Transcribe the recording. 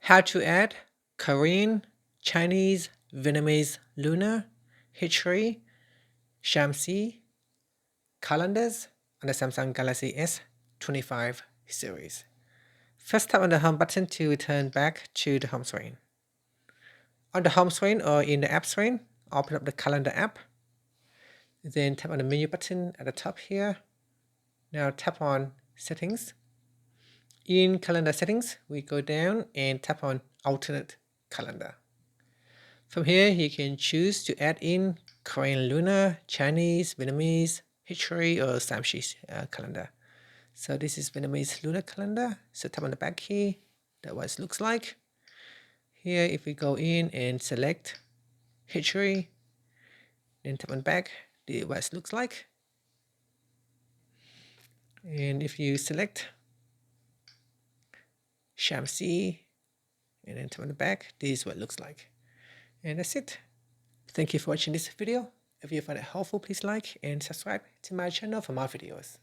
How to add Korean, Chinese, Vietnamese, Lunar, Hijri, Shamsi calendars on the Samsung Galaxy S25 series. First, tap on the home button to return back to the home screen. On the home screen or in the app screen, open up the calendar app. Then tap on the menu button at the top here. Now tap on settings. In calendar settings, we go down and tap on alternate calendar. From here, you can choose to add in Korean lunar, Chinese, Vietnamese, Hijri, or Shamsi calendar. So this is Vietnamese lunar calendar. So tap on the back key. That's what it looks like. Here, if we go in and select Hijri, then tap on back, this is what it looks like. And if you select Shamsi, and then tap on the back, this is what it looks like. And that's it. Thank you for watching this video. If you find it helpful, please like and subscribe to my channel for more videos.